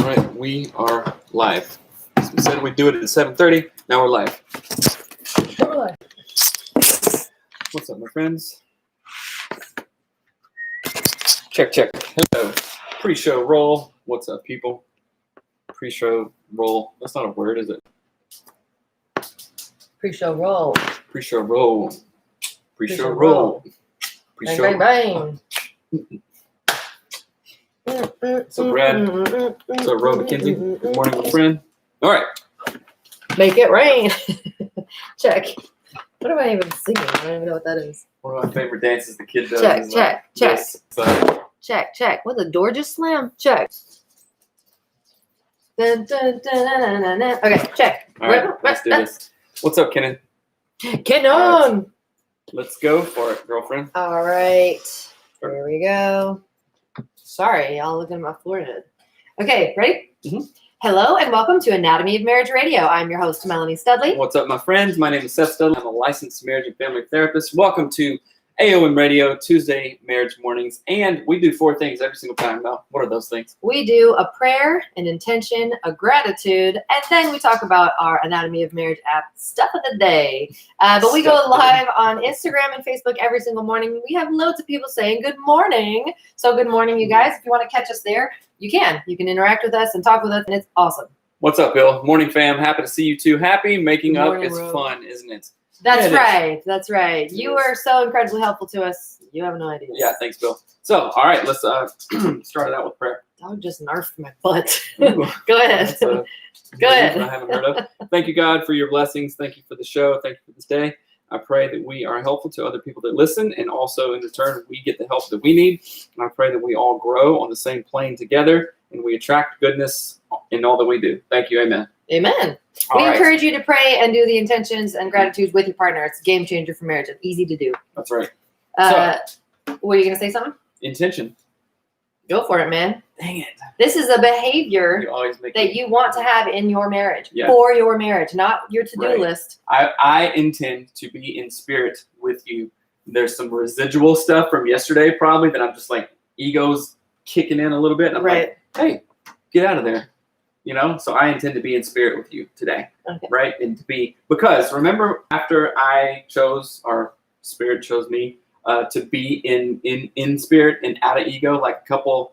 All right, we are live. As we said, we'd do it at 7:30. Now we're live. What's up, my friends? Check, check. Hello. Pre-show roll. What's up, people? Pre-show roll. That's not a word, is it? Pre-show roll. Pre-show roll. Pre-show roll. Pre-show. Bang, bang, So Brad. So Ro McKenzie. Good morning, my friend. All right. Make it rain. Check. What am I even singing? I don't even know what that is. One of my favorite dances the kid does. Check, is check, check. This. So, Check, check. What, the door just slammed? Check. Dun, dun, dun, dun, dun, dun. Okay, check. all right, let's do this. What's up, Kenan? Canon. Let's go for it, girlfriend. All right. Here we go. Sorry, y'all looking at my forehead. Okay, ready? Mm-hmm. Hello and welcome to Anatomy of Marriage Radio. I'm your host, Melanie Studley. What's up, my friends? My name is Seth Studley. I'm a licensed marriage and family therapist. Welcome to AOM Radio, Tuesday marriage mornings. And we do 4 things every single time. Now, what are those things? We do a prayer, an intention, a gratitude, and then we talk about our Anatomy of Marriage app stuff of the day. But we go live on Instagram and Facebook every single morning. We have loads of people saying good morning. So good morning, you guys. If you want to catch us there, you can. You can interact with us and talk with us, and it's awesome. What's up, Bill? Morning, fam. Happy to see you too. Happy making Good up morning, is Ro. fun, isn't it? That's Yeah, right. That's right. It You is. were so incredibly helpful to us. You have no idea. Yeah, thanks, Bill. So, all right, let's start it out with prayer. Dog just narfed my butt. Ooh. Go ahead. That's a Go ahead. I haven't heard of. Thank you, God, for your blessings. Thank you for the show. Thank you for this day. I pray that we are helpful to other people that listen, and also in return, we get the help that we need. And I pray that we all grow on the same plane together, and we attract goodness in all that we do. Thank you. Amen. Amen. All We right. encourage you to pray and do the intentions and gratitudes with your partner. It's a game changer for marriage. It's easy to do. That's right. Were you going to say something? Intention. Go for it, man. Dang it. This is a behavior You always make that you want to have in your marriage, Yeah. for your marriage, not your to-do Right. list. I intend to be in spirit with you. There's some residual stuff from yesterday probably that I'm just like, ego's kicking in a little bit. And I'm like, hey, get out of there. You know, so I intend to be in spirit with you today, Okay. right? And to be, because remember after I chose, or spirit chose me to be in spirit and out of ego like a couple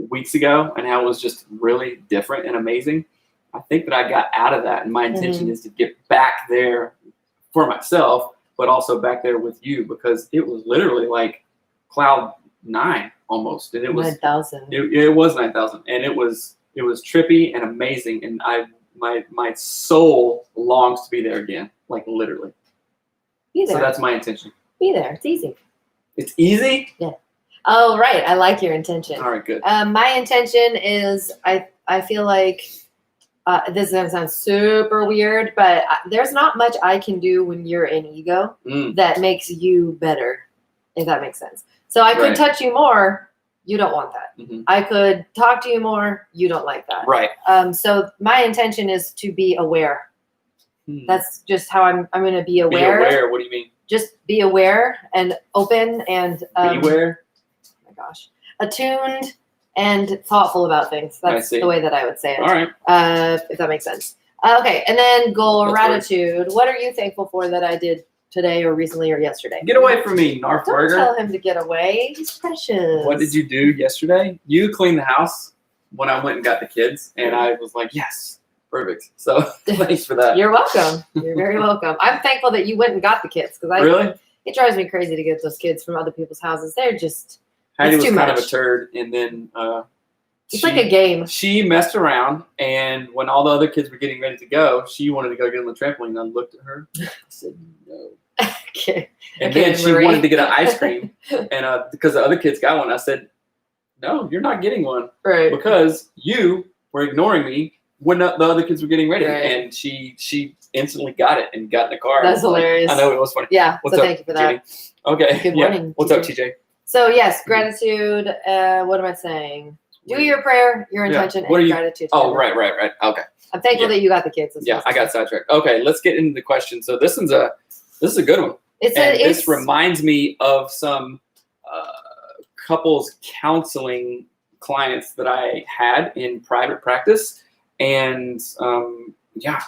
weeks ago, and how it was just really different and amazing. I think that I got out of that, and my intention is to get back there for myself, but also back there with you, because it was literally like cloud 9 almost, and it was 9,000. it was 9,000, and it was trippy and amazing, and my soul longs to be there again, like literally. Be there. So that's my intention. Be there. It's easy. It's easy. Oh, right. I like your intention. All right, good. My intention is I feel like this is going to sound super weird, but there's not much I can do when you're in ego that makes you better, if that makes sense. So I could Right. touch you more. You don't want that. Mhm. I could talk to you more. You don't like that. Right. So my intention is to be aware. Hmm. That's just how I'm going to be Be aware. aware. What do you mean? Just be aware and open and Beware. oh my gosh, attuned and thoughtful about things. That's see. the way that I would say it. All right. If that makes sense. Okay, and then gratitude. What are you thankful for that I did today or recently or yesterday? Get away from me, Narf Don't Burger. tell him to get away. He's precious. What did you do yesterday? You cleaned the house when I went and got the kids, and I was like, yes, perfect. So thanks for that. You're welcome. You're very welcome. I'm thankful that you went and got the kids because Really? it drives me crazy to get those kids from other people's houses. They're just Heidi it's was too kind of much. a turd, and then it's like a game. She messed around, and when all the other kids were getting ready to go, she wanted to go get on the trampoline, and I looked at her. I said, no. Okay. And Okay, then she Marie. wanted to get an ice cream, and because the other kids got one, I said, no, you're not getting one, Right. because you were ignoring me when the other kids were getting ready. Right. And she instantly got it and got in the car. That's hilarious. I know, it was funny. Yeah. What's so up, thank you for that. Jenny? Okay. Good yeah. morning, What's up, TJ? So yes, gratitude. What am I saying? Do your prayer, your Yeah. intention, What and are you- gratitude. Oh, together. right. Okay. I'm thankful Yeah. that you got the kids. Yeah, I got sidetracked. Okay, let's get into the question. So this is a good one. This reminds me of some couples counseling clients that I had in private practice, and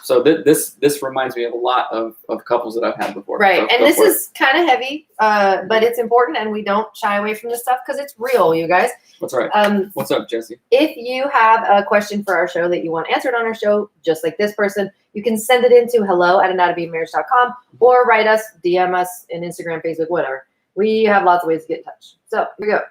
so this reminds me of a lot of couples that I've had before. Right, So and this is kind of heavy, but it's important, and we don't shy away from this stuff because it's real, you guys. That's right. What's up, Jesse? If you have a question for our show that you want answered on our show, just like this person, you can send it into hello@anatomyofmarriage.com or write us, DM us in Instagram, Facebook, whatever. We have lots of ways to get in touch. So here we go.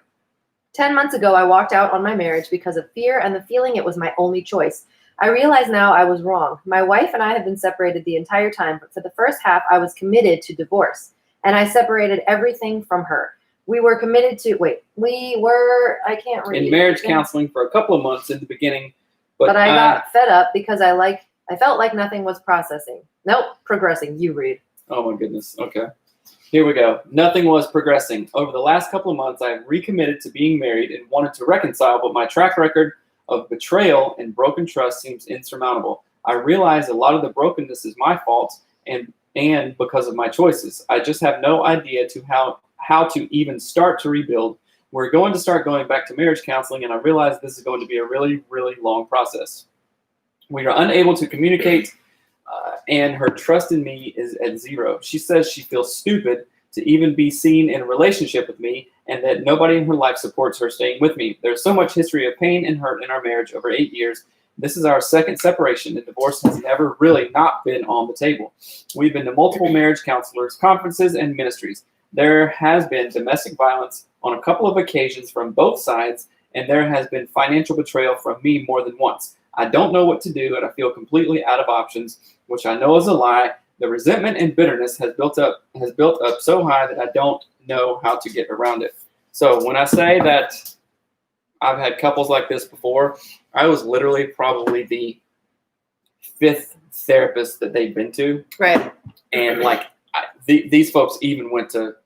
10 months ago, I walked out on my marriage because of fear and the feeling it was my only choice. I realize now I was wrong. My wife and I have been separated the entire time, but for the first half, I was committed to divorce, and I separated everything from her. We were committed to, I can't read. In marriage counseling for a couple of months in the beginning, but I got fed up because I felt like nothing was progressing. You read. Oh my goodness. Okay. Here we go. Nothing was progressing. Over the last couple of months, I have recommitted to being married and wanted to reconcile, but my track record of betrayal and broken trust seems insurmountable. I realize a lot of the brokenness is my fault and because of my choices. I just have no idea to how to even start to rebuild. We're going to start going back to marriage counseling, and I realize this is going to be a really, really long process. We are unable to communicate, and her trust in me is at zero. She says she feels stupid to even be seen in a relationship with me, and that nobody in her life supports her staying with me. There's so much history of pain and hurt in our marriage over 8 years. This is our second separation, and divorce has never really not been on the table. We've been to multiple marriage counselors, conferences, and ministries. There has been domestic violence on a couple of occasions from both sides, and there has been financial betrayal from me more than once. I don't know what to do, and I feel completely out of options, which I know is a lie. The resentment and bitterness has built up so high that I don't know how to get around it. So when I say that I've had couples like this before, I was literally probably the 5th therapist that they've been to. Right. And these folks even went to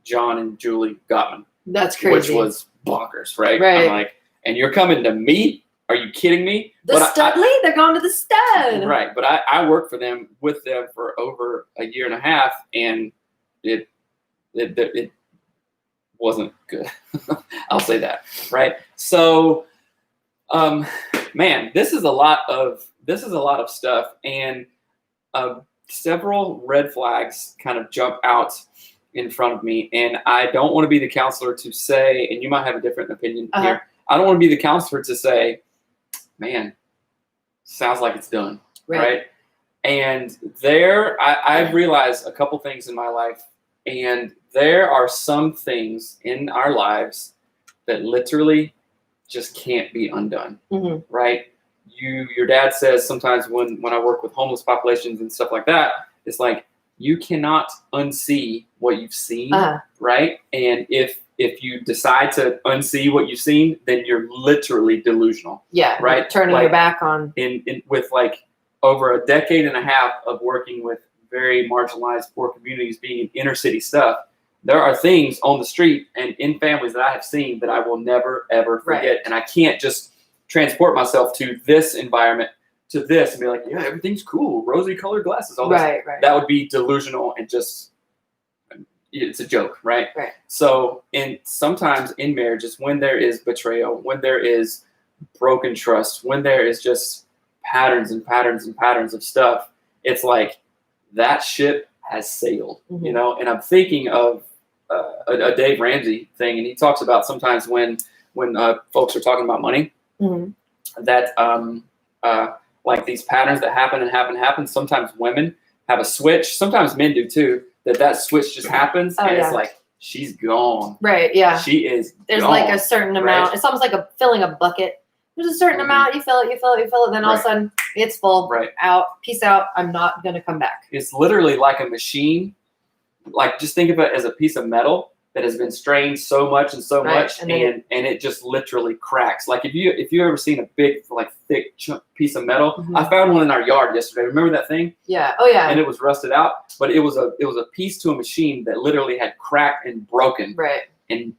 John and Julie Gottman. That's crazy. Which was bonkers, right? Right. I'm like, and you're coming to me? Are you kidding me? The Studley? They're going to the stud. Right. But I worked with them for over a year and a half, and it wasn't good. I'll say that. Right. So, man, this is a lot of stuff, and several red flags kind of jump out in front of me, and I don't want to be the counselor to say, and you might have a different opinion here. I don't want to be the counselor to say, man, sounds like it's done. Right. And I've realized a couple things in my life, and there are some things in our lives that literally just can't be undone. Mm-hmm. Right. Your dad says sometimes when I work with homeless populations and stuff like that, it's like, you cannot unsee what you've seen. Right. And if you decide to unsee what you've seen, then you're literally delusional. Yeah. Right. Turning your back on. With over a decade and a half of working with very marginalized poor communities, being in inner city stuff, there are things on the street and in families that I have seen that I will never, ever forget. Right. And I can't just transport myself to this environment, to this, and be like, yeah, everything's cool, rosy colored glasses, all this. Right. That would be delusional and just, it's a joke, right? Right. So, sometimes in marriages, when there is betrayal, when there is broken trust, when there is just patterns and patterns and patterns of stuff, it's like that ship has sailed, you know? And I'm thinking of a Dave Ramsey thing, and he talks about sometimes when folks are talking about money, that like these patterns that happen, sometimes women have a switch, sometimes men do too, that switch just happens, it's like, she's gone. Right, yeah. She is There's gone, like a certain amount. Right? It's almost like filling a bucket. There's a certain amount, you fill it, then all of a sudden it's full. Right. Out. Peace out. I'm not going to come back. It's literally like a machine. Like, just think of it as a piece of metal that has been strained so much and so much, and it just literally cracks. Like, if you ever seen a big, thick piece of metal, I found one in our yard yesterday. Remember that thing? Yeah. Oh yeah. And it was rusted out, but it was a piece to a machine that literally had cracked and broken. Right. And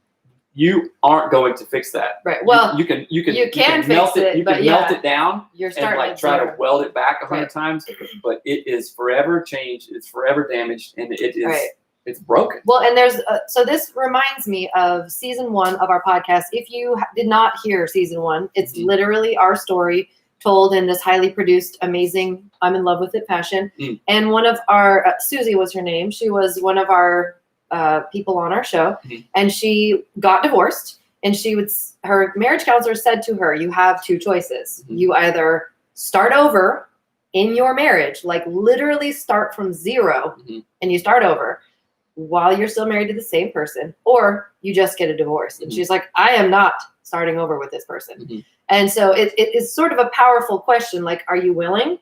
you aren't going to fix that. Right. Well, you can melt it. You can melt it down. You're starting and try to weld it back 100 times, but it is forever changed. It's forever damaged, and it is. Right. it's broken. Well, and there's so this reminds me of season 1 of our podcast. If you did not hear season 1, it's literally our story told in this highly produced, amazing, I'm in love with it fashion. And one of our, Susie was her name. She was one of our people on our show, and she got divorced. And her marriage counselor said to her, you have 2 choices. You either start over in your marriage, like literally start from 0 and you start over while you're still married to the same person, or you just get a divorce. And she's like, I am not starting over with this person. And so it is sort of a powerful question. Like, are you willing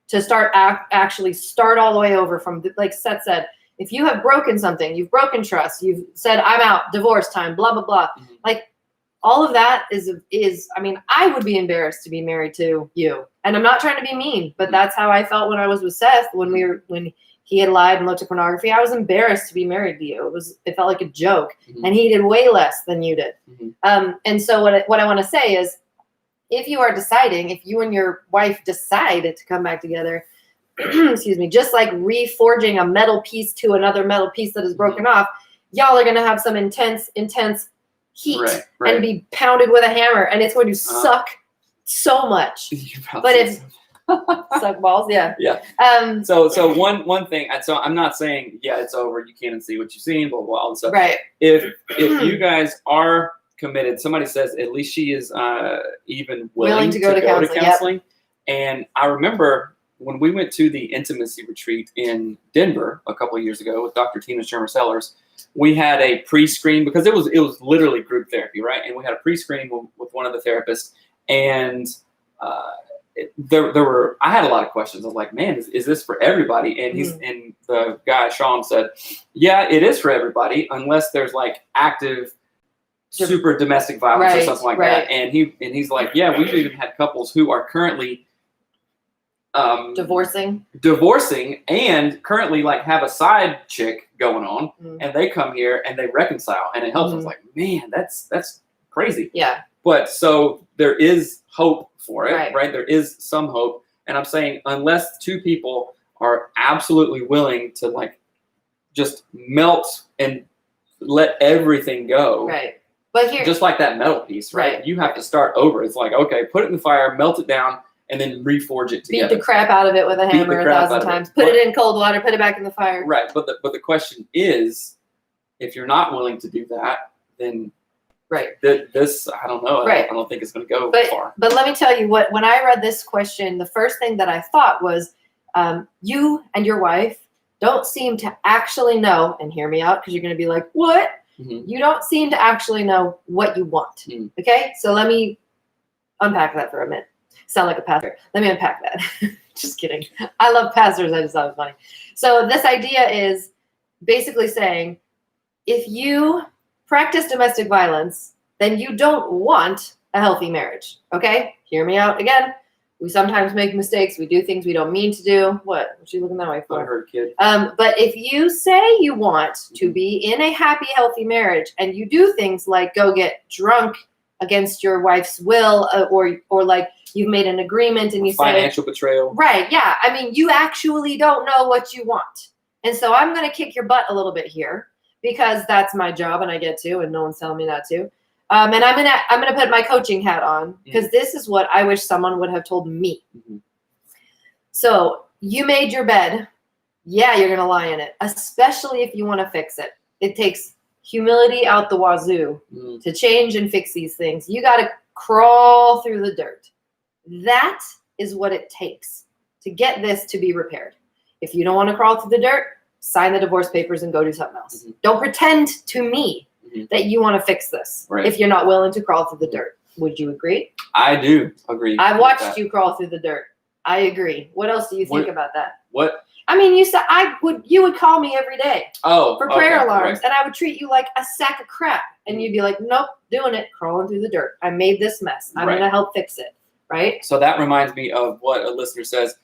to actually start all the way over from, like Seth said, if you have broken something, you've broken trust, you've said, I'm out, divorce time, blah, blah, blah. Like all of that is, I mean, I would be embarrassed to be married to you. And I'm not trying to be mean, but that's how I felt when I was with Seth, when he had lied and looked at pornography. I was embarrassed to be married to you. It felt like a joke, and he did way less than you did. And so what I want to say is, if you are deciding, if you and your wife decide to come back together, excuse me, just like reforging a metal piece to another metal piece that is broken off, y'all are going to have some intense heat and be pounded with a hammer, and it's going to suck so much. But if suck balls, yeah. So one thing. So I'm not saying it's over. You can't unsee what you've seen. Blah blah. All this stuff. Right. If you guys are committed, somebody says at least she is even willing to go to counseling. And I remember when we went to the intimacy retreat in Denver a couple of years ago with Dr. Tina Shermer Sellers, we had a pre-screen because it was literally group therapy, right? And we had a pre-screen with one of the therapists, and I had a lot of questions. I was like, man, is this for everybody? And and the guy Sean said, yeah, it is for everybody unless there's like active super domestic violence or something like that. And he's like, yeah, we've even had couples who are currently divorcing and currently like have a side chick going on, and they come here and they reconcile, and it helps. I was like, man, that's crazy. Yeah. But so there is hope for it, right? There is some hope. And I'm saying unless 2 people are absolutely willing to like just melt and let everything go. Right. But here, just like that metal piece, right? You have to start over. It's like, okay, put it in the fire, melt it down, and then reforge it together. Beat the crap out of it with a hammer 1,000 times. Put it in cold water, put it back in the fire. Right. But the question is, if you're not willing to do that, then this, I don't know. I don't think it's going to go far. But let me tell you when I read this question, the first thing that I thought was, you and your wife don't seem to actually know, and hear me out because you're going to be like, what? You don't seem to actually know what you want. Okay? So let me unpack that for a minute. Sound like a pastor. Let me unpack that. Just kidding. I love pastors. I just thought it was funny. So this idea is basically saying, if you practice domestic violence, then you don't want a healthy marriage. Okay? Hear me out again. We sometimes make mistakes. We do things we don't mean to do. What you looking that way for? I heard, kid. But if you say you want to be in a happy, healthy marriage, and you do things like go get drunk against your wife's will, or like you've made an agreement and you say financial betrayal. Right. Yeah. I mean, you actually don't know what you want. And so I'm going to kick your butt a little bit here because that's my job and I get to, and no one's telling me not to. And I'm gonna put my coaching hat on because this is what I wish someone would have told me. So you made your bed. Yeah, you're gonna lie in it, especially if you want to fix it. It takes humility out the wazoo to change and fix these things. You got to crawl through the dirt. That is what it takes to get this to be repaired. If you don't want to crawl through the dirt, sign the divorce papers and go do something else. Don't pretend to me that you want to fix this if you're not willing to crawl through the dirt. Would you agree? I do agree. I watched you crawl through the dirt. I agree. What else do you think about that? What? I mean, you said you would call me every day for prayer alarms, and I would treat you like a sack of crap, and you'd be like, nope, doing it, crawling through the dirt. I made this mess. I'm going to help fix it, right? So that reminds me of what a listener says.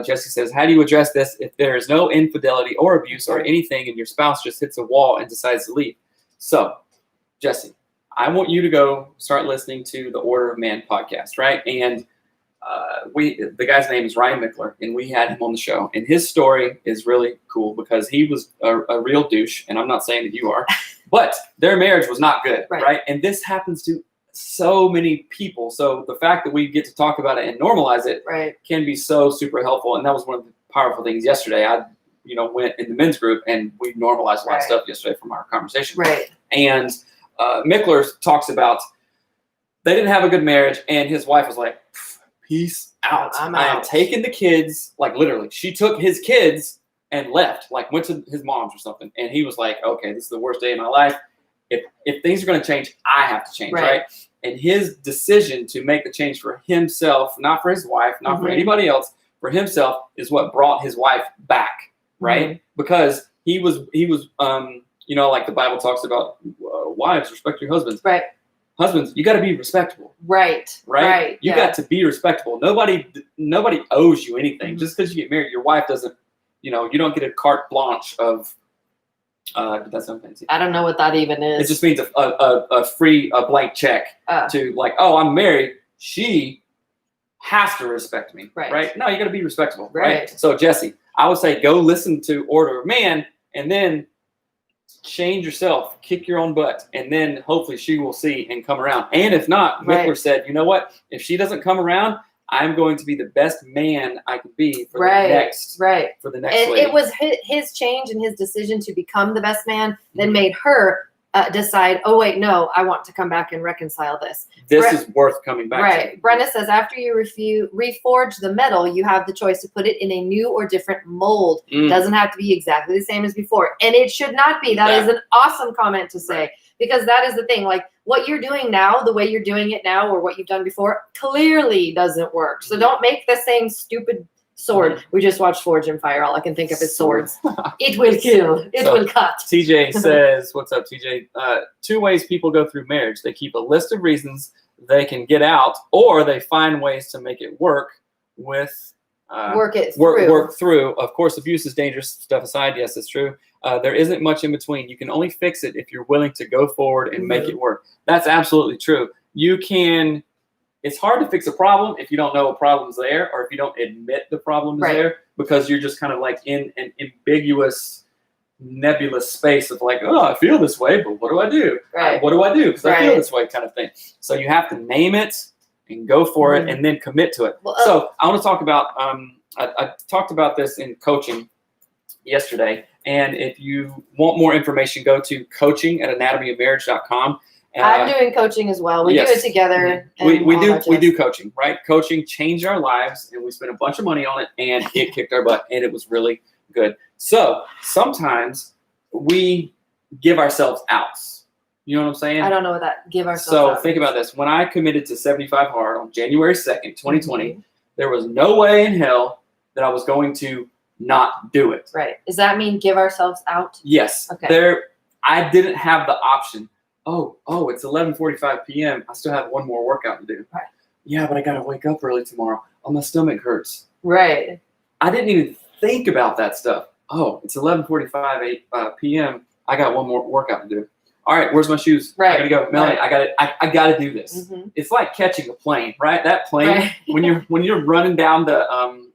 Jesse says, how do you address this if there is no infidelity or abuse or anything and your spouse just hits a wall and decides to leave? So, Jesse, I want you to go start listening to the Order of Man podcast, right? And the guy's name is Ryan Mickler, and we had him on the show. And his story is really cool because he was a real douche, and I'm not saying that you are, but their marriage was not good, right? And this happens to so many people. So the fact that we get to talk about it and normalize it can be so super helpful. And that was one of the powerful things yesterday. I went in the men's group, and we normalized a lot of stuff yesterday from our conversation. And Mickler talks about they didn't have a good marriage, and his wife was like, peace out. I am taking the kids, like literally. She took his kids and left, like went to his mom's or something. And he was like, okay, this is the worst day of my life. If things are going to change, I have to change, right? And his decision to make the change for himself, not for his wife, not for anybody else, for himself, is what brought his wife back, right? Because he was, like the Bible talks about, wives, respect your husbands. Husbands, you got to be respectable. Right. You got to be respectable. Nobody owes you anything. Just because you get married, your wife doesn't, you don't get a carte blanche of, that's something fancy. I don't know what that even is. It just means a blank check to like, oh, I'm married. She has to respect me. Right. No, you got to be respectable. Right. So Jesse, I would say go listen to Order of Man, and then change yourself, kick your own butt, and then hopefully she will see and come around. And if not, Mickler said, you know what? If she doesn't come around, I'm going to be the best man I can be for the next for the next and lady. It was his change and his decision to become the best man that made her decide, oh wait, no, I want to come back and reconcile this. This is worth coming back to. Brenda says, after you reforge the metal, you have the choice to put it in a new or different mold. Doesn't have to be exactly the same as before. And it should not be. That is an awesome comment to say, because that is the thing. Like, what you're doing now, the way you're doing it now, or what you've done before, clearly doesn't work. So don't make the same stupid sword. We just watched Forge and Fire. All I can think of is swords. It will kill. It will cut. TJ says, what's up, TJ? 2 ways people go through marriage. They keep a list of reasons they can get out, or they find ways to make it work with work through. Of course, abuse is dangerous. Stuff aside, yes, it's true. There isn't much in between. You can only fix it if you're willing to go forward and make it work. That's absolutely true. It's hard to fix a problem if you don't know a problem's there, or if you don't admit the problem is there, because you're just kind of like in an ambiguous, nebulous space of like, oh, I feel this way, but what do I do? What do I do? Because I feel this way, kind of thing. So you have to name it and go for it, and then commit to it. Well, so I want to talk about, I talked about this in coaching yesterday. And if you want more information, go to coaching@anatomyofmarriage.com. I'm doing coaching as well. We do it together. We do coaching, right? Coaching changed our lives, and we spent a bunch of money on it, and it kicked our butt, and it was really good. So sometimes we give ourselves outs. You know what I'm saying? I don't know what that give ourselves outs. So think about this. When I committed to 75 Hard on January 2nd, 2020, there was no way in hell that I was going to not do it. Right. Does that mean give ourselves out? Yes. Okay. I didn't have the option. Oh, it's 11:45 p.m. I still have one more workout to do. Right. Yeah, but I got to wake up early tomorrow. Oh, my stomach hurts. Right. I didn't even think about that stuff. Oh, it's 11:45 p.m. I got one more workout to do. All right, where's my shoes? Right. I gotta go. Melanie, I gotta do this. It's like catching a plane, right? That plane, when you're running down the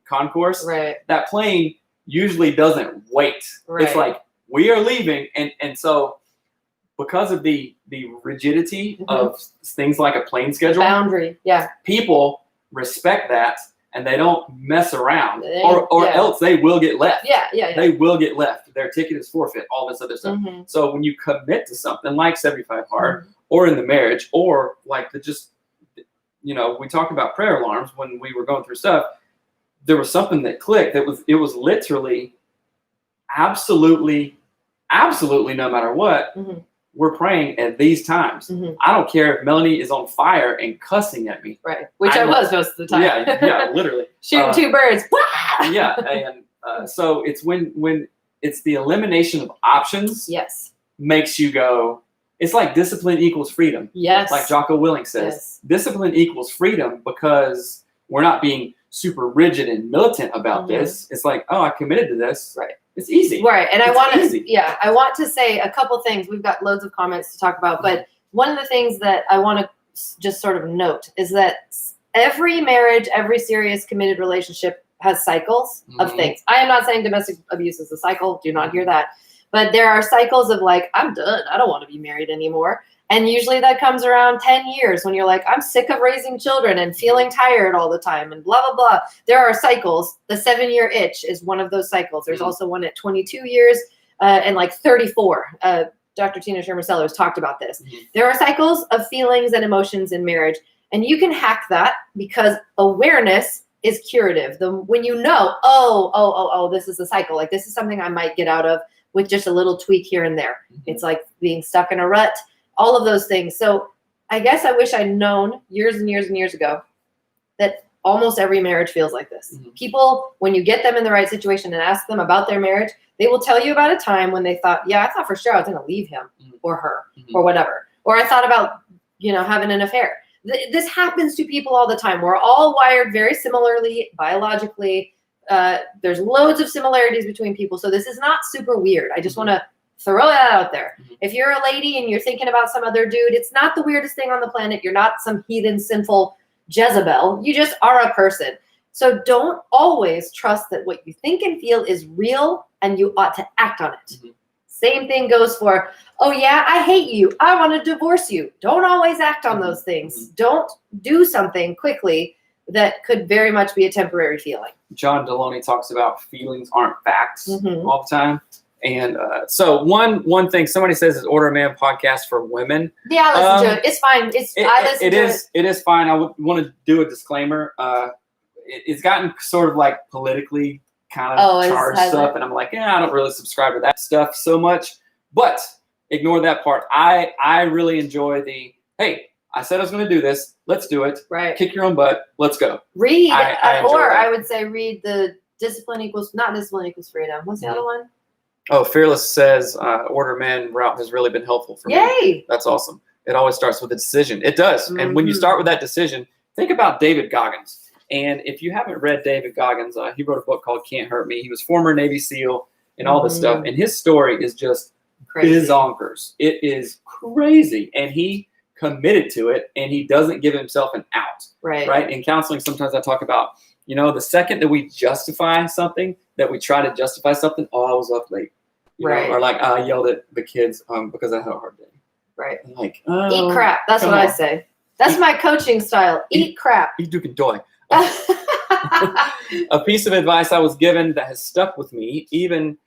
concourse, that plane usually doesn't wait. It's like, we are leaving, and so because of the rigidity of things like a plane schedule, boundary, people respect that, and they don't mess around, or else they will get left. They will get left. Their ticket is forfeit, all this other stuff. So when you commit to something like 75 Hard, or in the marriage, or like we talked about prayer alarms when we were going through stuff, there was something that clicked. It was literally absolutely no matter what, we're praying at these times. I don't care if Melanie is on fire and cussing at me. Right. Which I was most of the time. Yeah, literally. Shooting 2 birds. And so it's when it's the elimination of options. Yes. Makes you go, it's like discipline equals freedom. Yes. Like Jocko Willink says. Discipline equals freedom, because we're not being super rigid and militant about this. It's like, oh, I committed to this. Right. It's easy. Right. And I want to say a couple things. We've got loads of comments to talk about, but one of the things that I want to just sort of note is that every marriage, every serious committed relationship has cycles of things. I am not saying domestic abuse is a cycle. Do not hear that. But there are cycles of like, I'm done. I don't want to be married anymore. And usually that comes around 10 years when you're like, I'm sick of raising children and feeling tired all the time and blah, blah, blah. There are cycles. The 7-year itch is one of those cycles. There's also one at 22 years and like 34. Dr. Tina Shermer Sellers talked about this. There are cycles of feelings and emotions in marriage. And you can hack that because awareness is curative. When you know, this is a cycle. Like this is something I might get out of with just a little tweak here and there. It's like being stuck in a rut. All of those things. So I guess I wish I'd known years and years and years ago that almost every marriage feels like this. People, when you get them in the right situation and ask them about their marriage, they will tell you about a time when they thought, yeah, I thought for sure I was going to leave him or her or whatever. Or I thought about, having an affair. This happens to people all the time. We're all wired very similarly biologically. There's loads of similarities between people. So this is not super weird. I just want to throw that out there. If you're a lady and you're thinking about some other dude, it's not the weirdest thing on the planet. You're not some heathen, sinful Jezebel. You just are a person. So don't always trust that what you think and feel is real and you ought to act on it. Same thing goes for, oh yeah, I hate you. I want to divorce you. Don't always act on those things. Don't do something quickly that could very much be a temporary feeling. John Deloney talks about feelings aren't facts all the time. And so one thing somebody says is Order of Man podcast for women. Yeah, I listen to it. It's fine. It is fine. I would want to do a disclaimer. It's gotten sort of like politically kind of charged stuff, and I'm like, I don't really subscribe to that stuff so much. But ignore that part. I really enjoy hey, I said I was going to do this. Let's do it. Right. Kick your own butt. Let's go. Read, I would say read the not discipline equals freedom. What's the other one? Oh, Fearless says Order Man route has really been helpful for me. That's awesome. It always starts with a decision. It does. And when you start with that decision, think about David Goggins. And if you haven't read David Goggins, he wrote a book called Can't Hurt Me. He was former Navy SEAL and all this stuff. And his story is just bizonkers. It is crazy. And he committed to it, and he doesn't give himself an out. Right? In counseling, sometimes I talk about, the second that we justify something, that we try to justify something, I was up late. Or like, I yelled at the kids because I had a hard day. Right. I'm like, eat crap. That's what I say. That's my coaching style. Eat crap. Eat Duke and Doy. A piece of advice I was given that has stuck with me, even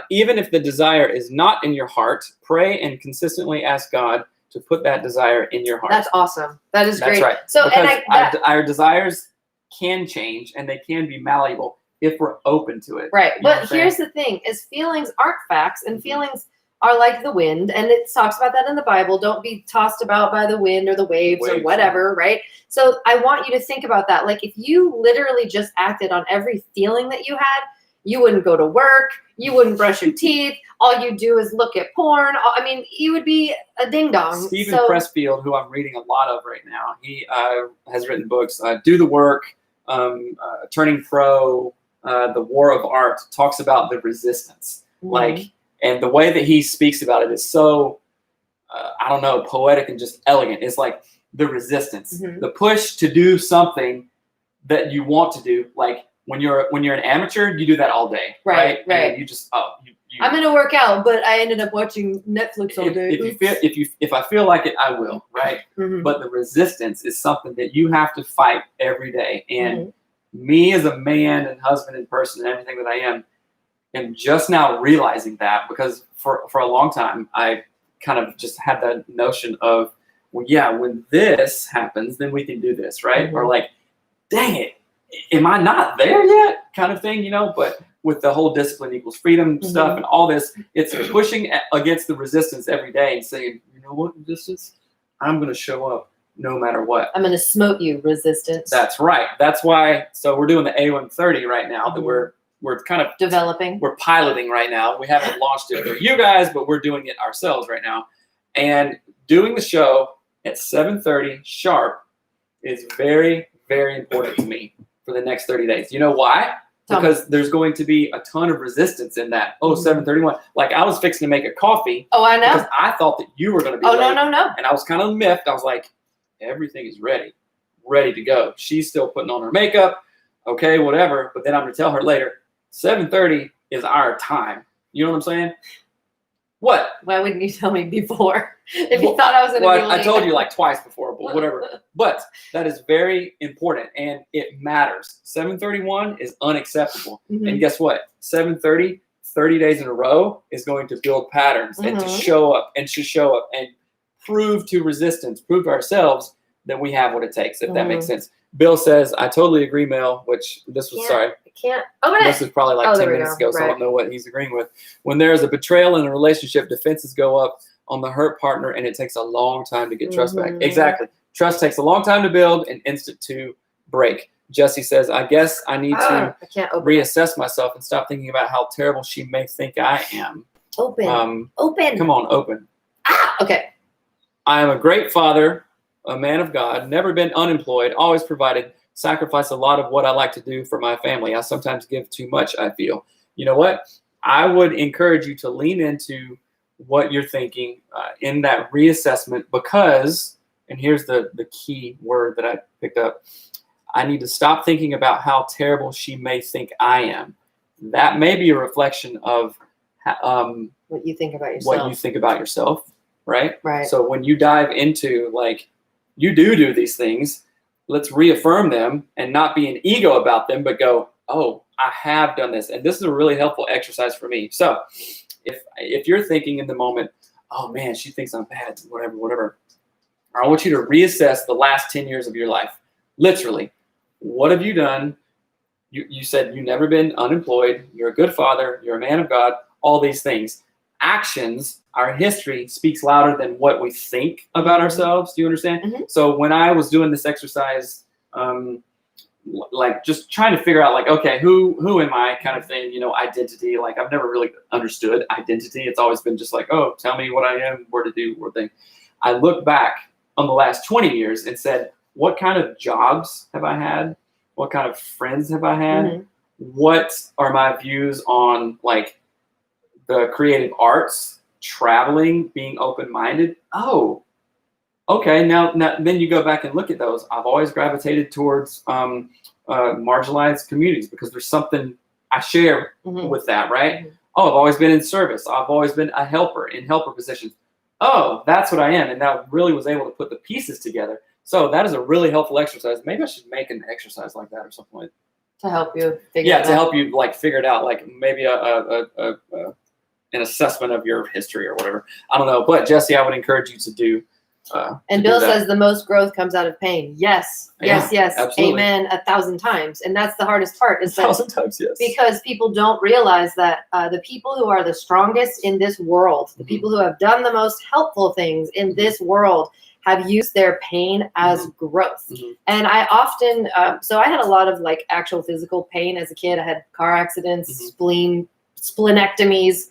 if the desire is not in your heart, pray and consistently ask God to put that desire in your heart. That's awesome. That is great. That's right. So, because our desires can change and they can be malleable if we're open to it. Right. But here's the thing, is feelings aren't facts, and feelings are like the wind. And it talks about that in the Bible. Don't be tossed about by the wind or the waves or whatever, right? So I want you to think about that. Like if you literally just acted on every feeling that you had, you wouldn't go to work. You wouldn't brush your teeth. All you do is look at porn. I mean, you would be a ding-dong. Stephen Pressfield, who I'm reading a lot of right now, he has written books, Do the Work, Turning Pro, The War of Art, talks about the resistance. And the way that he speaks about it is so, poetic and just elegant. It's like the resistance, the push to do something that you want to do. Like when you're an amateur, you do that all day, right? And you just, I'm going to work out, but I ended up watching Netflix all day. If I feel like it, I will, right? But the resistance is something that you have to fight every day. And me as a man and husband and person and everything that I am just now realizing that, because for a long time, I kind of just had that notion of, when this happens, then we can do this, right? Or like, dang it, am I not there yet? Kind of thing, but with the whole discipline equals freedom stuff and all this, it's pushing against the resistance every day and saying, you know what, resistance, I'm going to show up no matter what. I'm going to smote you, resistance. That's right. That's why, so we're doing the A130 right now that we're kind of developing. We're piloting right now. We haven't launched it for you guys, but we're doing it ourselves right now. And doing the show at 7:30 sharp is very, very important to me for the next 30 days. You know why? Because there's going to be a ton of resistance in that. 7:31. Like I was fixing to make a coffee. Oh, I know. Because I thought that you were going to be late. No. And I was kind of miffed. I was like, everything is ready. ready to go. She's still putting on her makeup. Okay, whatever. But then I'm going to tell her later, 7:30 is our time. You know what I'm saying? What? Why wouldn't you tell me before? If you thought I was going to be late. I told you like twice before, but whatever. But that is very important, and it matters. 7:31 is unacceptable. Mm-hmm. And guess what? 7:30, 30 days in a row is going to build patterns and to show up and prove to resistance, prove to ourselves that we have what it takes, if that makes sense. Bill says, I totally agree, Mel, which this was, sorry. Can't open it. This was probably like 10 minutes ago, so I don't know what he's agreeing with. When there is a betrayal in a relationship, defenses go up on the hurt partner, and it takes a long time to get trust back. Exactly. Trust takes a long time to build and instant to break. Jesse says, I guess I need to reassess myself and stop thinking about how terrible she may think I am. Open. Come on, open. Okay. I am a great father, a man of God, never been unemployed, always provided, sacrifice a lot of what I like to do for my family. I sometimes give too much, I feel. You know what? I would encourage you to lean into what you're thinking in that reassessment, because, and here's the key word that I picked up, I need to stop thinking about how terrible she may think I am. That may be a reflection of what you think about yourself. Right? Right. So when you dive into, like, you do these things, let's reaffirm them and not be an ego about them, but go, oh, I have done this. And this is a really helpful exercise for me. So if you're thinking in the moment, oh man, she thinks I'm bad, whatever. I want you to reassess the last 10 years of your life. Literally, what have you done? You said you've never been unemployed. You're a good father. You're a man of God. All these things. Actions, our history speaks louder than what we think about ourselves. Do you understand? Mm-hmm. So when I was doing this exercise, like just trying to figure out, like, okay, who am I, kind of thing, identity. Like, I've never really understood identity. It's always been just like, oh, tell me what I am, where to do, what thing. I looked back on the last 20 years and said, what kind of jobs have I had? What kind of friends have I had? Mm-hmm. What are my views on, like, the creative arts, traveling, being open-minded? Oh, okay. Now, then you go back and look at those. I've always gravitated towards marginalized communities because there's something I share with that, right? Mm-hmm. Oh, I've always been in service. I've always been a helper in helper positions. Oh, that's what I am. And that really was able to put the pieces together. So that is a really helpful exercise. Maybe I should make an exercise like that or something like that. To help you figure it out. Yeah, to help you, like, figure it out. Like, maybe an assessment of your history or whatever. I don't know. But Jesse, I would encourage you to do. And Bill says the most growth comes out of pain. Yes. Absolutely. Amen. 1,000 times. And that's the hardest part. Is 1,000 times, yes. Because people don't realize that the people who are the strongest in this world, the people who have done the most helpful things in this world, have used their pain as growth. Mm-hmm. And I often, so I had a lot of, like, actual physical pain as a kid. I had car accidents, splenectomies,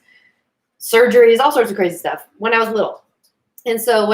surgeries, all sorts of crazy stuff when I was little. And so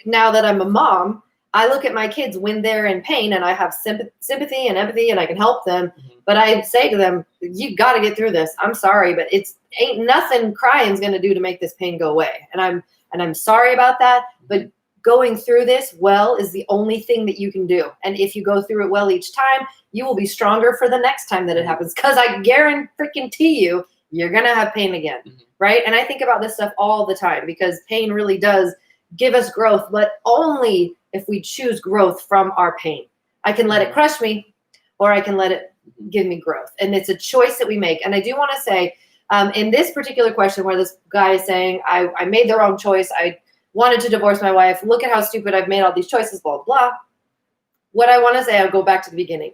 now that I'm a mom, I look at my kids when they're in pain, and I have sympathy and empathy, and I can help them. Mm-hmm. But I say to them, you got to get through this. I'm sorry, but ain't nothing crying's going to do to make this pain go away. And I'm sorry about that, but going through this well is the only thing that you can do. And if you go through it well each time, you will be stronger for the next time that it happens. Because I guarantee you, you're going to have pain again, right? And I think about this stuff all the time because pain really does give us growth, but only if we choose growth from our pain. I can let it crush me, or I can let it give me growth. And it's a choice that we make. And I do want to say, in this particular question where this guy is saying, I made the wrong choice, I wanted to divorce my wife, look at how stupid I've made all these choices, blah, blah, blah. What I want to say, I'll go back to the beginning.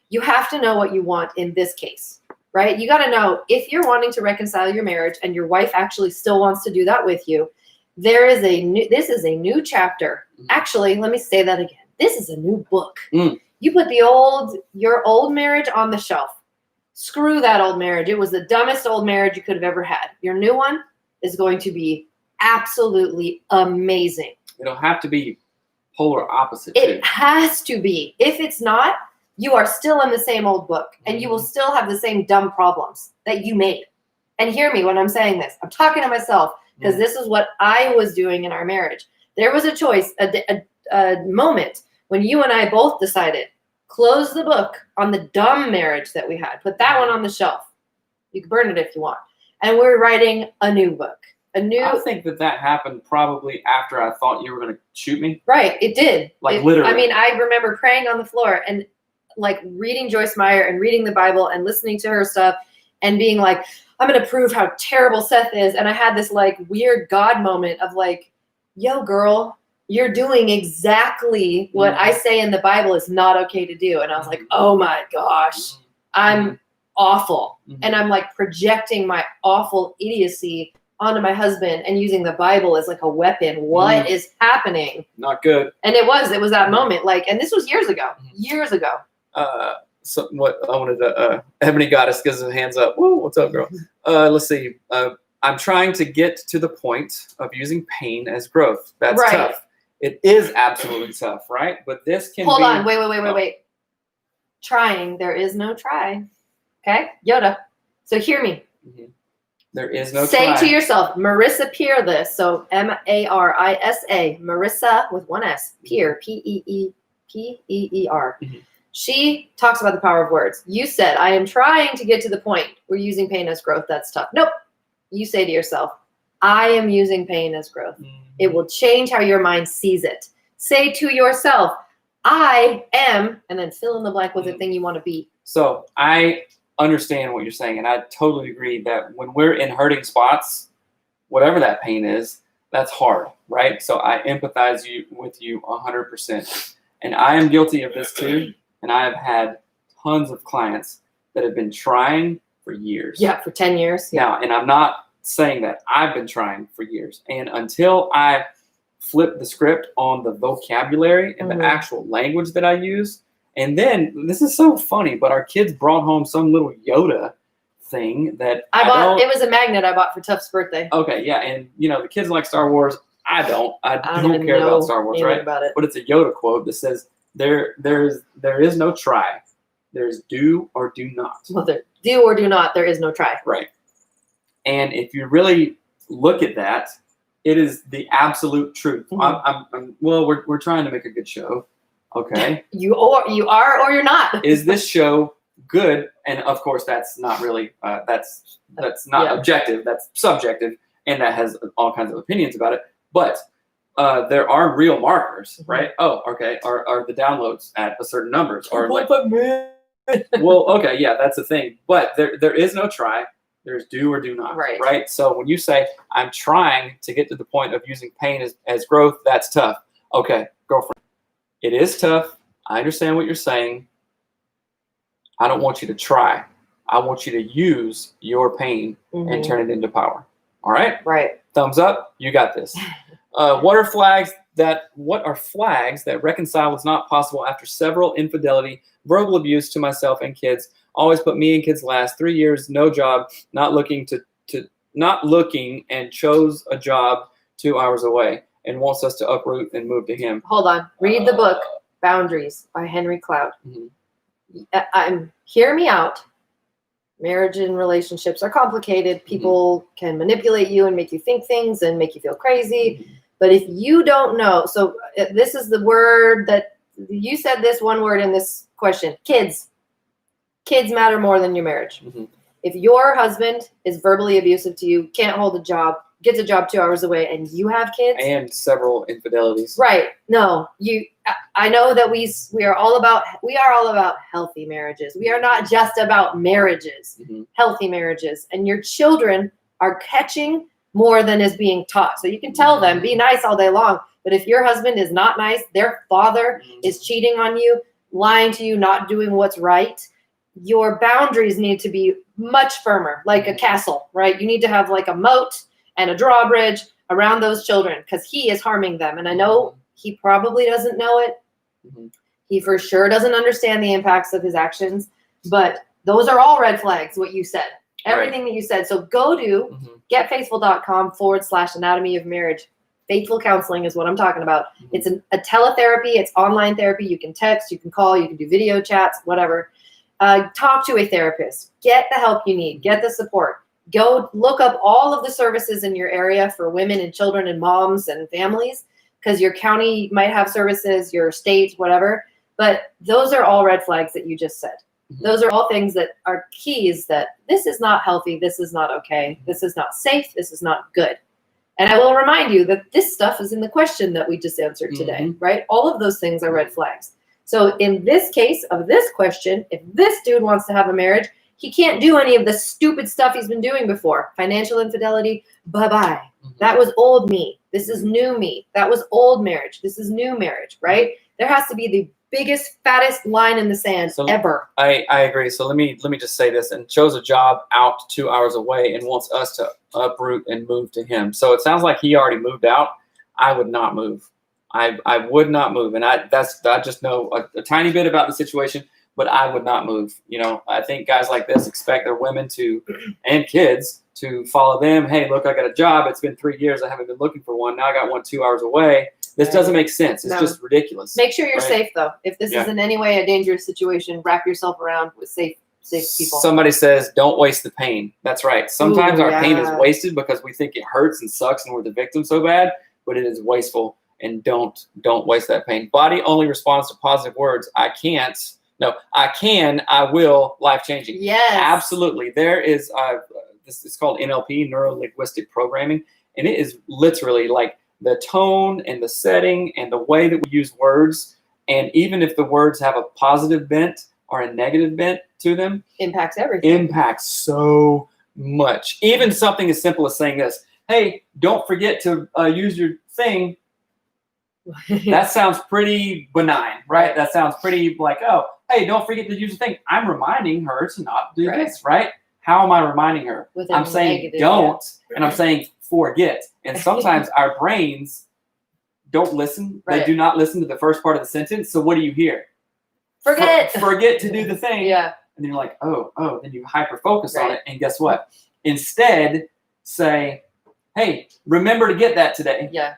You have to know what you want in this case. Right? You got to know if you're wanting to reconcile your marriage and your wife actually still wants to do that with you, this is a new chapter. Actually, let me say that again. This is a new book. You put your old marriage on the shelf. Screw that old marriage. It was the dumbest old marriage you could have ever had. Your new one is going to be absolutely amazing. It'll have to be polar opposite. It has to be. If it's not, you are still in the same old book, and you will still have the same dumb problems that you made. And hear me when I'm saying this. I'm talking to myself because this is what I was doing in our marriage. There was a choice, a moment when you and I both decided, close the book on the dumb marriage that we had, put that one on the shelf. You can burn it if you want. And we're writing a new book. I think that happened probably after I thought you were going to shoot me. Right, it did. Literally. I mean, I remember praying on the floor and like reading Joyce Meyer and reading the Bible and listening to her stuff and being like, I'm going to prove how terrible Seth is. And I had this like weird God moment of like, yo, girl, you're doing exactly what I say in the Bible is not okay to do. And I was like, oh my gosh, I'm awful. And I'm like projecting my awful idiocy onto my husband and using the Bible as like a weapon. What is happening? Not good. And it was that moment. Like, and this was years ago. So what I wanted to, Ebony Goddess gives her hands up. Whoa, what's up, girl? Let's see. I'm trying to get to the point of using pain as growth. That's tough. It is absolutely tough, right? But this can Hold on. Wait. Trying. There is no try. Okay? Yoda. So hear me. There is no Say try. to yourself, Marissa Peer this. So Marisa, Marissa with one S. Peer, Peer. She talks about the power of words. You said, I am trying to get to the point where using pain as growth. That's tough. Nope. You say to yourself, I am using pain as growth. It will change how your mind sees it. Say to yourself, I am, and then fill in the blank with the thing you want to be. So I understand what you're saying, and I totally agree that when we're in hurting spots, whatever that pain is, that's hard, right? So I empathize with you 100%. And I am guilty of this too. And I have had tons of clients that have been trying for years. Yeah, for 10 years. Yeah. Now, and I'm not saying that. I've been trying for years. And until I flip the script on the vocabulary and the actual language that I use, and then, this is so funny, but our kids brought home some little Yoda thing that I bought. It was a magnet I bought for Tuff's birthday. Okay, yeah, and the kids like Star Wars. I don't care about Star Wars, right? About it. But it's a Yoda quote that says, there is no try. There's do or do not. Well, there, do or do not, there is no try. Right. And if you really look at that, it is the absolute truth. We're trying to make a good show. Okay. You are or you're not. Is this show good? And of course, that's not really that's not objective. That's subjective, and that has all kinds of opinions about it. But there are real markers, right? Oh, okay. Are the downloads at a certain numbers? Or like, well, okay, yeah, that's the thing. But there is no try. There's do or do not. Right. So when you say I'm trying to get to the point of using pain as growth, that's tough. Okay, girlfriend. It is tough. I understand what you're saying. I don't want you to try. I want you to use your pain and turn it into power. All right? Right. Thumbs up. You got this. What are flags that reconcile is not possible after several infidelity, verbal abuse to myself and kids? Always put me and kids last. 3 years, no job, not looking and chose a job 2 hours away. And wants us to uproot and move to him. Hold on. Read the book, Boundaries by Henry Cloud. Hear me out. Marriage and relationships are complicated. People can manipulate you and make you think things and make you feel crazy. But if you don't know, so this is the word that you said, this one word in this question, kids. Kids matter more than your marriage. If your husband is verbally abusive to you, can't hold a job, gets a job 2 hours away, and you have kids and several infidelities. Right. No, I know that we are all about healthy marriages. We are not just about marriages, healthy marriages. And your children are catching more than is being taught. So you can tell them, be nice all day long. But if your husband is not nice, their father is cheating on you, lying to you, not doing what's right, your boundaries need to be much firmer, like a castle, right? You need to have like a moat and a drawbridge around those children because he is harming them. And I know he probably doesn't know it. He for sure doesn't understand the impacts of his actions, but those are all red flags, what you said, everything that you said. So go to getfaithful.com/anatomy of marriage. Faithful counseling is what I'm talking about. It's a teletherapy. It's online therapy. You can text, you can call, you can do video chats, whatever. Talk to a therapist. Get the help you need. Get the support. Go look up all of the services in your area for women and children and moms and families because your county might have services, your state, whatever. But those are all red flags that you just said. Those are all things that are keys that this is not healthy, this is not okay, this is not safe, this is not good. And I will remind you that this stuff is in the question that we just answered today, right? All of those things are red flags. So in this case of this question, if this dude wants to have a marriage, he can't do any of the stupid stuff he's been doing before. Financial infidelity, bye-bye. That was old me. This is new me. That was old marriage. This is new marriage, right? There has to be the biggest, fattest line in the sand ever. I agree. So let me just say this. And chose a job out 2 hours away and wants us to uproot and move to him. So it sounds like he already moved out. I would not move. I would not move. And I just know a tiny bit about the situation, but I would not move. You know, I think guys like this expect their women to, and kids to follow them. Hey, look, I got a job. It's been 3 years. I haven't been looking for one. Now I got one 2 hours away. This doesn't make sense. It's just ridiculous. Make sure you're safe, though. If this is in any way a dangerous situation, wrap yourself around with safe people. Somebody says, don't waste the pain. That's right. Sometimes our pain is wasted because we think it hurts and sucks and we're the victim so bad, but it is wasteful. And don't waste that pain. Body only responds to positive words. I can't. No, I can. I will. Life changing. Yes. Absolutely. There is this is called NLP, neuro linguistic programming, and it is literally like the tone and the setting and the way that we use words. And even if the words have a positive bent or a negative bent to them, impacts everything. Impacts so much. Even something as simple as saying this: hey, don't forget to use your thing. That sounds pretty benign, right? That sounds pretty like, oh, hey, don't forget to use the thing. I'm reminding her to not do this, right? How am I reminding her? I'm saying don't, and I'm saying forget. And sometimes our brains don't listen. They do not listen to the first part of the sentence. So what do you hear? Forget. Forget to do the thing. Yeah. And then you're like, oh, then you hyper focus on it. And guess what? Instead, say, hey, remember to get that today. Yeah.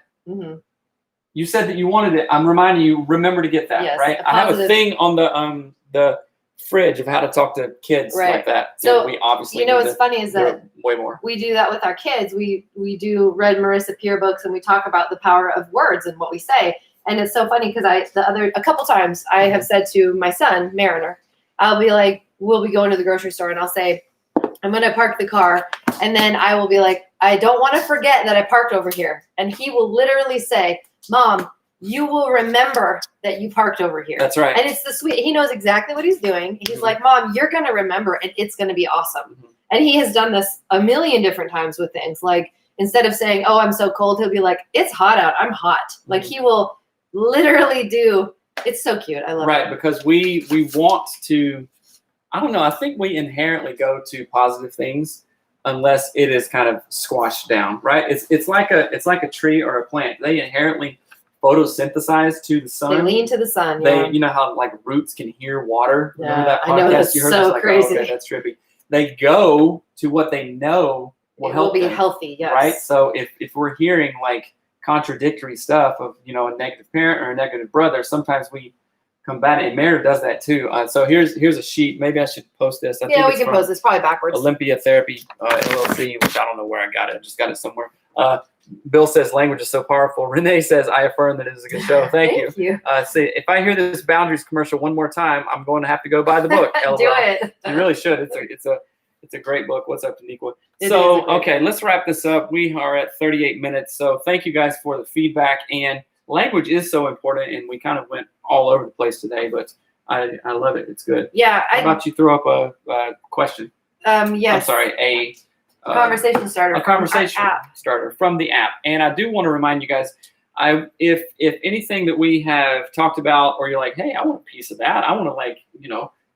You said that you wanted it. I'm reminding you, remember to get that, right? I have a thing on the fridge of how to talk to kids like that. So we obviously what's funny is that way more. We do that with our kids. We do read Marissa Peer books and we talk about the power of words and what we say. And it's so funny because a couple times I have said to my son, Mariner, I'll be like, we'll be going to the grocery store and I'll say, I'm going to park the car. And then I will be like, I don't want to forget that I parked over here. And he will literally say, Mom, you will remember that you parked over here. That's right. And it's the sweet. He knows exactly what he's doing. He's like, Mom, you're going to remember and it's going to be awesome. And he has done this a million different times with things. Like instead of saying, oh, I'm so cold, he'll be like, it's hot out. I'm hot. Like he will literally do. It's so cute. I love it. Right. Because we want to, I don't know. I think we inherently go to positive things unless it is kind of squashed down, right? It's like a tree or a plant. They inherently photosynthesize to the sun. They lean to the sun. They, you know how like roots can hear water. Yeah, remember that podcast I know, that's you heard? so Like, crazy. oh, okay, that's trippy. They go to what they know will be them, healthy. Yes. Right. So if we're hearing like contradictory stuff of a negative parent or a negative brother, sometimes we combat it. And Meredith does that too. So here's a sheet. Maybe I should post this. We can post this probably backwards. Olympia Therapy LLC, which I don't know where I got it. I just got it somewhere. Bill says language is so powerful. Renee says I affirm that it is a good show. Thank you. See, if I hear this boundaries commercial one more time, I'm going to have to go buy the book. Do it. You really should. It's a great book. What's up, Daniqua? So okay, let's wrap this up. We are at 38 minutes. So thank you guys for the feedback. And language is so important, and we kind of went all over the place today, but I love it. It's good. Yeah. How about you throw up a question? Yes. I'm sorry, a conversation starter. A conversation starter from the app. And I do want to remind you guys, if anything that we have talked about, or you're like, hey, I want a piece of that. I want to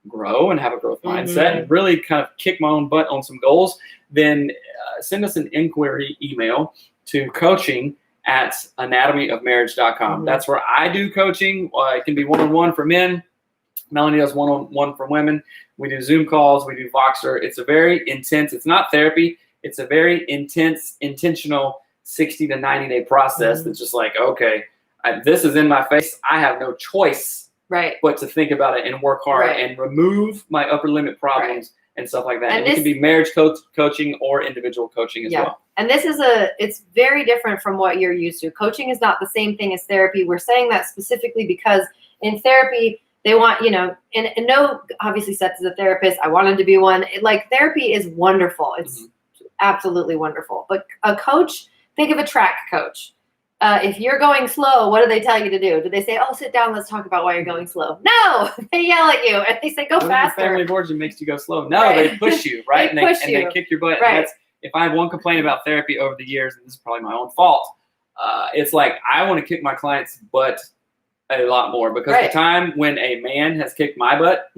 grow and have a growth mindset and really kind of kick my own butt on some goals, then send us an inquiry email to coaching@anatomyofmarriage.com. That's where I do coaching. It can be one-on-one for men. Melanie does one-on-one for women. We do Zoom calls. We do Voxer. It's a very intense, it's not therapy. It's a very intense, intentional 60 to 90-day process that's just like, okay, this is in my face. I have no choice but to think about it and work hard and remove my upper limit problems and stuff like that. And And it can be marriage coaching or individual coaching as well. And this is it's very different from what you're used to. Coaching is not the same thing as therapy. We're saying that specifically because in therapy, they want, and no, obviously Seth is a therapist. I wanted to be one. Therapy is wonderful. It's absolutely wonderful. But a coach, think of a track coach. If you're going slow, what do they tell you to do? Do they say, "Oh, sit down, let's talk about why you're going slow"? No, they yell at you and they say, "Go faster." Family of origin makes you go slow. No, they push you, right? They kick your butt. Right. And if I have one complaint about therapy over the years, and this is probably my own fault, it's like I want to kick my clients' butt a lot more because the time when a man has kicked my butt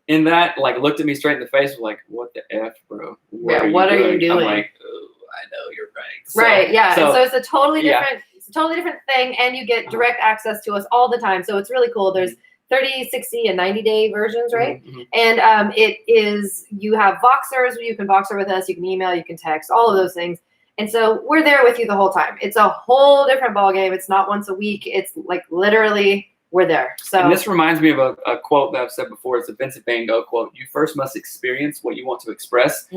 in that, looked at me straight in the face, was like, "What the F, bro? What are you doing?" I'm like, "Oh, I know you're right." So, right, yeah. So it's a totally different. It's a totally different thing, and you get direct access to us all the time. So it's really cool. There's 30, 60, and 90-day versions, right? And it is, you have Voxers, you can Voxer with us, you can email, you can text, all of those things. And so we're there with you the whole time. It's a whole different ballgame. It's not once a week. It's literally we're there. So and this reminds me of a quote that I've said before. It's a Vincent Van Gogh quote. You first must experience what you want to express.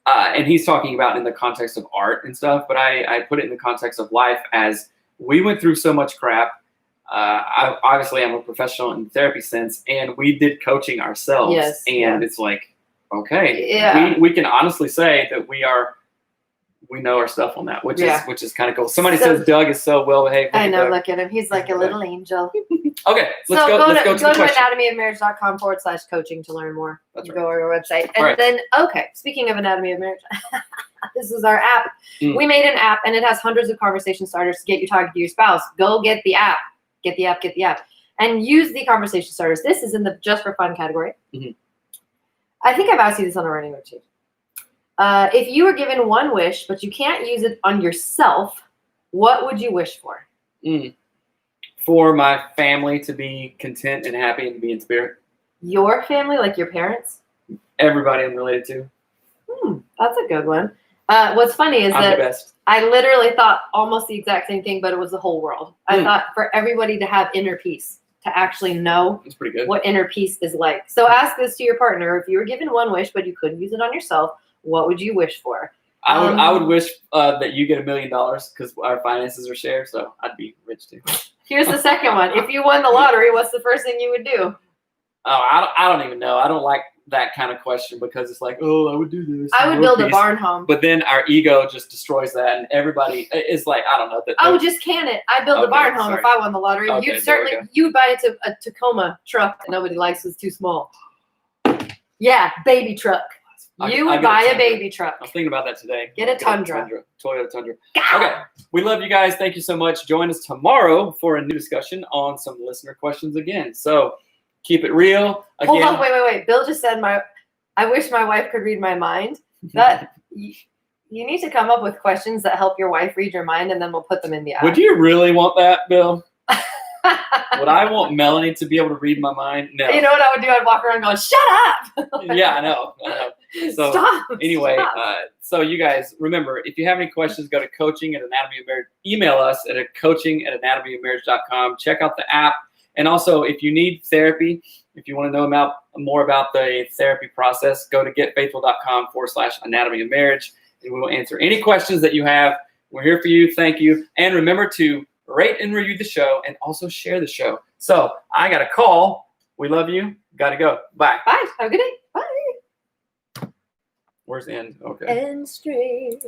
And he's talking about in the context of art and stuff, but I put it in the context of life as we went through so much crap. Obviously, I'm a professional in the therapy sense, and we did coaching ourselves. Yes, and it's like, okay, we can honestly say that we know our stuff on that, which is kind of cool. Somebody says Doug is so well behaved. I know, look at him. He's like a little angel. Okay, let's go to anatomyofmarriage.com/coaching to learn more. That's right. Go to our website. And then, speaking of Anatomy of Marriage, this is our app. We made an app, and it has hundreds of conversation starters to get you talking to your spouse. Go get the app. Get the app. And use the conversation starters. This is in the just for fun category. I think I've asked you this on a running note too. If you were given one wish, but you can't use it on yourself, what would you wish for? For my family to be content and happy and to be in spirit. Your family, like your parents? Everybody I'm related to. That's a good one. What's funny is I'm that the best. I literally thought almost the exact same thing, but it was the whole world. I thought for everybody to have inner peace, to actually know That's pretty good. what inner peace is like. So ask this to your partner. If you were given one wish, but you couldn't use it on yourself, what would you wish for? I would wish that you get $1 million because our finances are shared, so I'd be rich too. Here's the second one. If you won the lottery, what's the first thing you would do? Oh, I don't even know. I don't like that kind of question because it's like, oh, I would do this. I would build a barn home. But then our ego just destroys that, and everybody is like, I don't know. Just can it. I'd build a barn home if I won the lottery. You'd buy a Tacoma truck that nobody likes. It's too small. Yeah, baby truck. You would buy a baby truck. I was thinking about that today. Get a Tundra. Toyota Tundra. Okay. We love you guys. Thank you so much. Join us tomorrow for a new discussion on some listener questions again. So keep it real. Again, hold on. Wait. Bill just said I wish my wife could read my mind. That you need to come up with questions that help your wife read your mind, and then we'll put them in the app. Would you really want that, Bill? Would I want Melanie to be able to read my mind? No. You know what I would do? I'd walk around going, "Shut up!" Yeah, I know. So stop. Anyway, stop. So you guys remember, if you have any questions, go to coaching@anatomy of marriage. Email us at coaching@anatomyofmarriage.com. Check out the app, and also if you need therapy, if you want to know more about the therapy process, go to getfaithful.com/anatomy of marriage, and we will answer any questions that you have. We're here for you. Thank you, and remember to rate and review the show, and also share the show. So I got a call. We love you. Got to go. Bye. Bye. Have a good day. Bye. Where's the end? Okay. End stream.